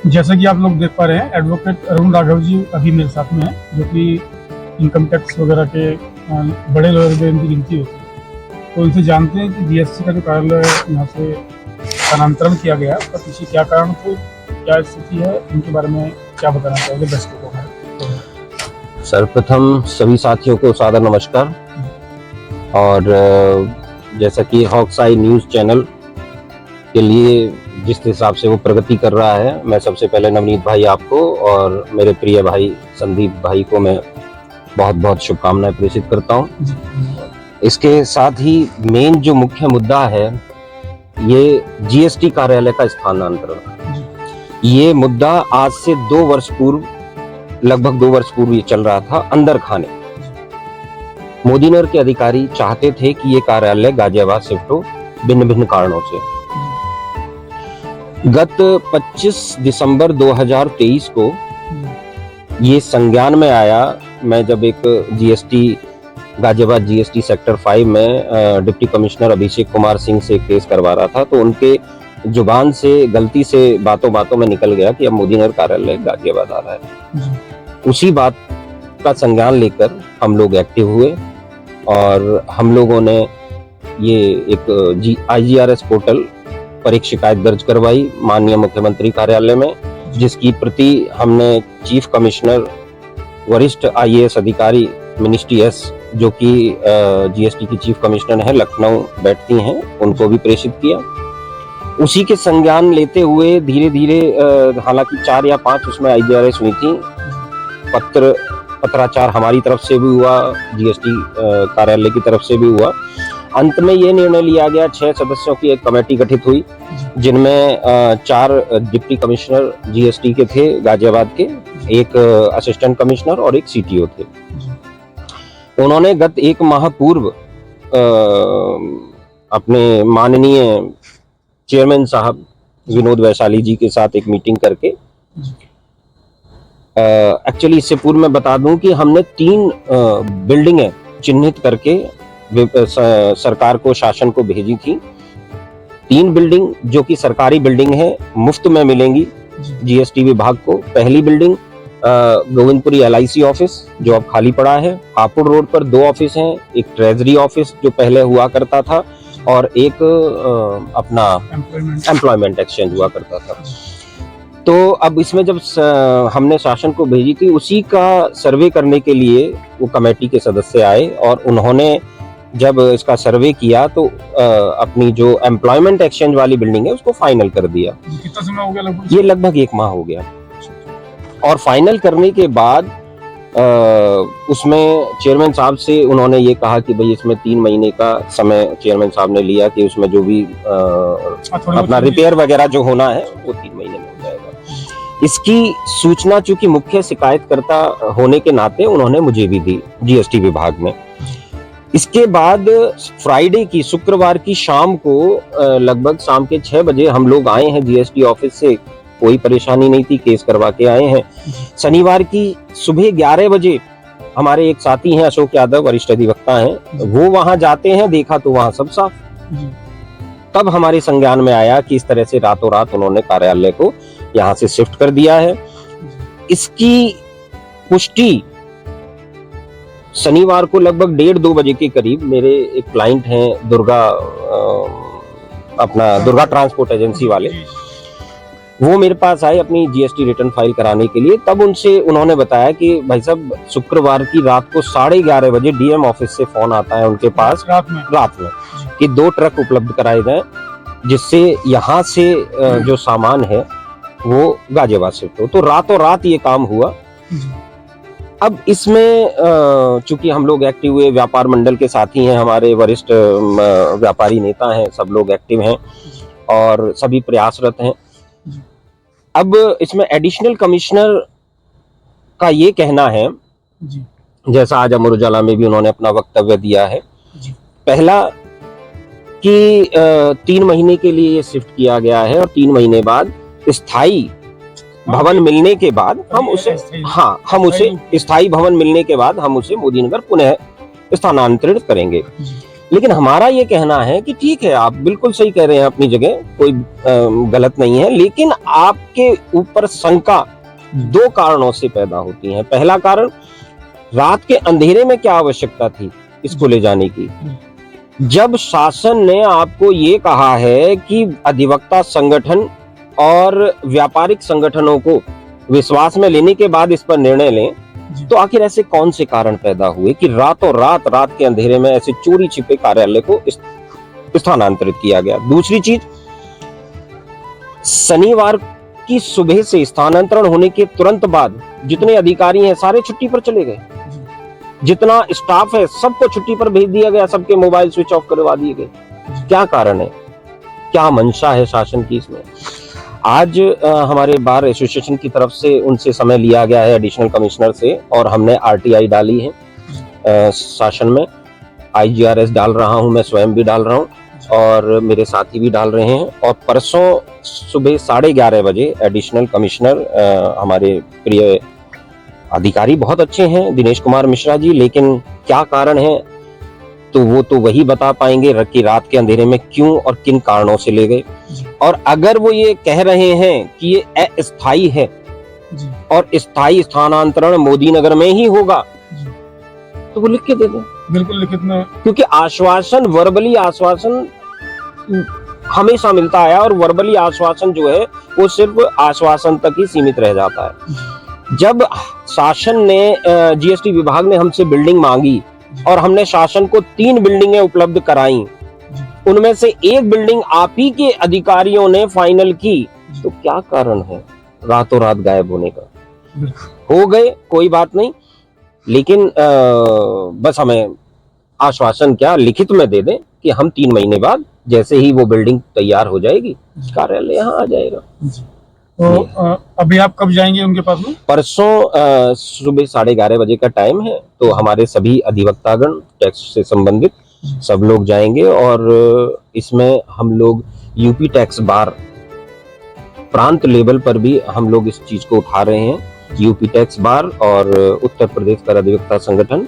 जैसा कि आप लोग देख पा रहे हैं, एडवोकेट अरुण राघव जी अभी मेरे साथ में हैं, जो कि इनकम टैक्स वगैरह के बड़े लॉयर में इनकी गिनती होती है। तो इनसे जानते हैं कि जीएसटी का जो कार्यालय यहाँ से स्थानांतरण किया गया, उसका पीछे क्या कारण थे, क्या स्थिति है, इनके बारे में क्या बताना चाहोगे दर्शकों को हमारे? सर्वप्रथम सभी साथियों को सादर नमस्कार। और जैसा कि हॉक्स आई न्यूज़ चैनल के लिए जिस हिसाब से वो प्रगति कर रहा है, मैं सबसे पहले नवनीत भाई आपको और मेरे प्रिय भाई संदीप भाई को मैं बहुत बहुत शुभकामनाएं प्रेषित करता हूँ। इसके साथ ही मेन जो मुख्य मुद्दा है, ये जीएसटी कार्यालय का स्थानांतरण। ये मुद्दा आज से 2 वर्ष पूर्व, लगभग 2 वर्ष पूर्व ये चल रहा था। अंदर खाने मोदीनगर के अधिकारी चाहते थे कि ये कार्यालय गाजियाबाद शिफ्ट हो, भिन्न भिन्न कारणों से। गत 25 दिसंबर 2023 को ये संज्ञान में आया। मैं जब एक जीएसटी गाजियाबाद जीएसटी सेक्टर 5 में डिप्टी कमिश्नर अभिषेक कुमार सिंह से केस करवा रहा था, तो उनके जुबान से गलती से बातों बातों में निकल गया कि अब मोदीनगर कार्यालय गाजियाबाद आ रहा है। उसी बात का संज्ञान लेकर हम लोग एक्टिव हुए और हम लोगों ने ये एक IGRS पोर्टल पर एक शिकायत दर्ज करवाई माननीय मुख्यमंत्री कार्यालय में, जिसकी प्रति हमने चीफ कमिश्नर वरिष्ठ IAS अधिकारी मिनिस्ट्री एस, जो कि जीएसटी की चीफ कमिश्नर है, लखनऊ बैठती हैं, उनको भी प्रेषित किया। उसी के संज्ञान लेते हुए धीरे धीरे, हालांकि 4 या 5 उसमें IGRS हुई थी, पत्राचार हमारी तरफ से भी हुआ, जीएसटी कार्यालय की तरफ से भी हुआ। अंत में ये निर्णय लिया गया, 6 सदस्यों की एक कमेटी गठित हुई, जिनमें 4 डिप्टी कमिश्नर जीएसटी के थे गाजियाबाद के, एक असिस्टेंट कमिश्नर और एक CTO थे। उन्होंने गत 1 माह पूर्व अपने माननीय चेयरमैन साहब विनोद वैशाली जी के साथ एक मीटिंग करके, एक्चुअली इससे पूर्व मैं बता दूं कि हमने 3 बिल्डिंगें चिन्हित करके सरकार को, शासन को भेजी थी। 3 बिल्डिंग जो कि सरकारी बिल्डिंग है, मुफ्त में मिलेंगी जीएसटी विभाग को। पहली बिल्डिंग गोविंदपुरी LIC ऑफिस, जो अब खाली पड़ा है। हापुड़ रोड पर 2 ऑफिस हैं, एक ट्रेजरी ऑफिस जो पहले हुआ करता था और एक अपना एम्प्लॉयमेंट एक्सचेंज हुआ करता था। तो अब इसमें जब हमने शासन को भेजी थी, उसी का सर्वे करने के लिए वो कमेटी के सदस्य आए और उन्होंने जब इसका सर्वे किया तो अपनी जो एम्प्लॉयमेंट एक्सचेंज वाली बिल्डिंग है उसको फाइनल कर दिया। कितना समय हो गया लगभग? ये लगभग 1 माह हो गया। और फाइनल करने के बाद उसमें चेयरमैन साहब से उन्होंने ये कहा कि भाई इसमें 3 महीने का समय चेयरमैन साहब ने लिया कि उसमें जो भी अपना रिपेयर वगैरह जो होना है वो 3 महीने में हो जाएगा। इसकी सूचना चूंकि मुख्य शिकायतकर्ता होने के नाते उन्होंने मुझे भी दी जीएसटी विभाग में। इसके बाद फ्राइडे की, शुक्रवार की शाम को, लगभग शाम के 6 बजे हम लोग आए हैं जीएसटी ऑफिस से। कोई परेशानी नहीं थी, केस करवा के आए हैं। शनिवार की सुबह 11 बजे हमारे एक साथी हैं अशोक यादव, वरिष्ठ अधिवक्ता हैं, वो वहां जाते हैं, देखा तो वहां सब साफ। तब हमारे संज्ञान में आया कि इस तरह से रातों रात उन्होंने कार्यालय को यहाँ से शिफ्ट कर दिया है। इसकी पुष्टि शनिवार को लगभग 1:30-2 बजे के करीब मेरे एक क्लाइंट हैं दुर्गा ट्रांसपोर्ट एजेंसी वाले, वो मेरे पास आए अपनी जीएसटी रिटर्न फाइल कराने के लिए। तब उन्होंने बताया कि भाई साहब, शुक्रवार की रात को 11:30 बजे डीएम ऑफिस से फोन आता है उनके पास रात में कि 2 ट्रक उपलब्ध कराए जाएं, जिससे यहाँ से जो सामान है वो गाजियाबाद शिफ्ट हो। तो रातों रात ये काम हुआ। अब इसमें चूंकि हम लोग एक्टिव हुए, व्यापार मंडल के साथी हैं, हमारे वरिष्ठ व्यापारी नेता हैं, सब लोग एक्टिव हैं और सभी प्रयासरत हैं। अब इसमें एडिशनल कमिश्नर का ये कहना है, जैसा आज अमर उजाला में भी उन्होंने अपना वक्तव्य दिया है, पहला कि 3 महीने के लिए ये शिफ्ट किया गया है और 3 महीने बाद स्थायी भवन मिलने के बाद हम उसे स्थायी भवन मिलने के बाद हम उसे मोदीनगर पुनः स्थानांतरित करेंगे। लेकिन हमारा ये कहना है कि ठीक है, आप बिल्कुल सही कह रहे हैं अपनी जगह, कोई गलत नहीं है, लेकिन आपके ऊपर शंका दो कारणों से पैदा होती है। पहला कारण, रात के अंधेरे में क्या आवश्यकता थी इसको ले जाने की? जब शासन ने आपको ये कहा है कि अधिवक्ता संगठन और व्यापारिक संगठनों को विश्वास में लेने के बाद इस पर निर्णय लें, तो आखिर ऐसे कौन से कारण पैदा हुए कि रातों रात के अंधेरे में ऐसे चोरी छिपे कार्यालय को स्थानांतरित किया गया? दूसरी चीज, शनिवार की सुबह से स्थानांतरण होने के तुरंत बाद जितने अधिकारी हैं सारे छुट्टी पर चले गए, जितना स्टाफ है सबको छुट्टी पर भेज दिया गया, सबके मोबाइल स्विच ऑफ करवा दिए गए। क्या कारण है, क्या मंशा है शासन की इसमें? आज हमारे बार एसोसिएशन की तरफ से उनसे समय लिया गया है, एडिशनल कमिश्नर से, और हमने आरटीआई डाली है शासन में। आईजीआरएस डाल रहा हूं, मैं स्वयं भी डाल रहा हूं और मेरे साथी भी डाल रहे हैं। और परसों सुबह 11:30 बजे एडिशनल कमिश्नर, हमारे प्रिय अधिकारी बहुत अच्छे हैं, दिनेश कुमार मिश्रा जी, लेकिन क्या कारण है तो वो तो वही बता पाएंगे कि रात के अंधेरे में क्यों और किन कारणों से ले गए। और अगर वो ये कह रहे हैं कि ये अस्थायी है और स्थायी स्थानांतरण मोदी नगर में ही होगा, तो वो लिख के दे दें। बिल्कुल लिखित में, क्योंकि आश्वासन, वर्बली आश्वासन हमेशा मिलता है और वर्बली आश्वासन जो है वो सिर्फ आश्वासन तक ही सीमित रह जाता है। जब शासन ने, जीएसटी विभाग ने हमसे बिल्डिंग मांगी और हमने शासन को 3 बिल्डिंगें उपलब्ध कराई, उनमें से एक बिल्डिंग आप ही के अधिकारियों ने फाइनल की, तो क्या कारण है रातों रात गायब होने का? हो गए, कोई बात नहीं, लेकिन बस हमें आश्वासन क्या लिखित में दे दें कि हम 3 महीने बाद जैसे ही वो बिल्डिंग तैयार हो जाएगी, कार्यालय यहाँ आ जाएगा। तो अभी आप कब जाएंगे उनके पास में? परसों सुबह 11:30 बजे का टाइम है, तो हमारे सभी अधिवक्तागण, टैक्स से संबंधित सब लोग जाएंगे और इसमें हम लोग यूपी टैक्स बार प्रांत लेवल पर भी हम लोग इस चीज को उठा रहे हैं। यूपी टैक्स बार और उत्तर प्रदेश कर अधिवक्ता संगठन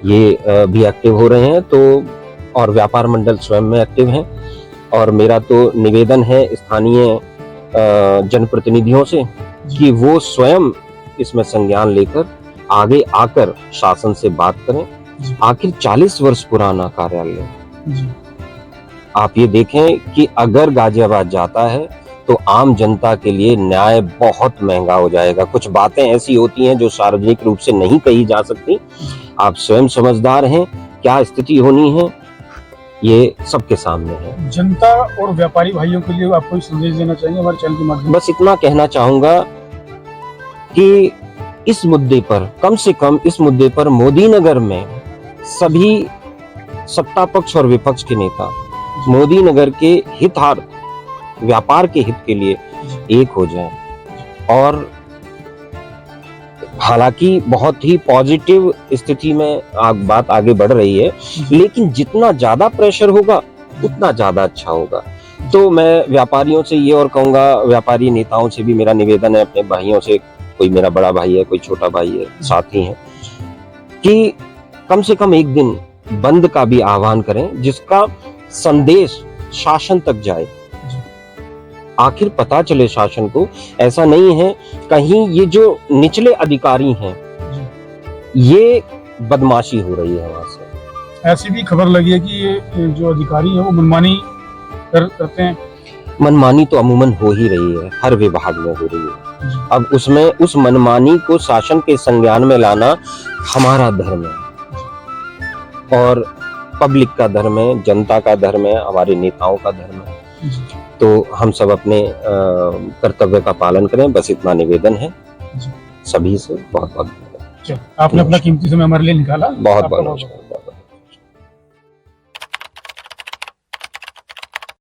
ये भी एक्टिव हो रहे हैं, तो और व्यापार मंडल स्वयं में एक्टिव हैं। और मेरा तो निवेदन है स्थानीय जनप्रतिनिधियों से कि वो स्वयं इसमें संज्ञान लेकर आगे आकर शासन से बात करें। आखिर 40 वर्ष पुराना कार्यालय, आप ये देखें कि अगर गाजियाबाद जाता है तो आम जनता के लिए न्याय बहुत महंगा हो जाएगा। कुछ बातें ऐसी होती हैं जो सार्वजनिक रूप से नहीं कही जा सकती। आप स्वयं समझदार हैं, क्या स्थिति होनी है ये सबके सामने है। जनता और व्यापारी भाइयों के लिए आप कोई संदेश देना चाहेंगे हमारे चैनल के माध्यम से? बस इतना कहना चाहूंगा कि इस मुद्दे पर, कम से कम इस मुद्दे पर मोदी नगर में सभी सत्ता पक्ष और विपक्ष के नेता मोदी नगर के हितार्थ, व्यापार के हित के लिए एक हो जाएं। और हालांकि बहुत ही पॉजिटिव स्थिति में बात आगे बढ़ रही है, लेकिन जितना ज्यादा प्रेशर होगा उतना ज्यादा अच्छा होगा। तो मैं व्यापारियों से ये और कहूंगा, व्यापारी नेताओं से भी मेरा निवेदन है, अपने भाइयों से, कोई मेरा बड़ा भाई है, कोई छोटा भाई है, साथी हैं, कि कम से कम एक दिन बंद का भी आह्वान करें जिसका संदेश शासन तक जाए। आखिर पता चले शासन को, ऐसा नहीं है कहीं ये जो निचले अधिकारी हैं ये बदमाशी हो रही है वहां से। ऐसी भी खबर लगी है कि ये जो अधिकारी है वो मनमानी करते हैं। मनमानी तो अमूमन हो ही रही है, हर विभाग में हो रही है। अब उसमें उस मनमानी को शासन के संज्ञान में लाना हमारा धर्म है और पब्लिक का धर्म है, जनता का धर्म है, हमारे नेताओं का धर्म है। तो हम सब अपने कर्तव्य का पालन करें, बस इतना निवेदन है सभी से। बहुत बहुत आपने अपना कीमती समय हमारे लिए निकाला, बहुत बहुत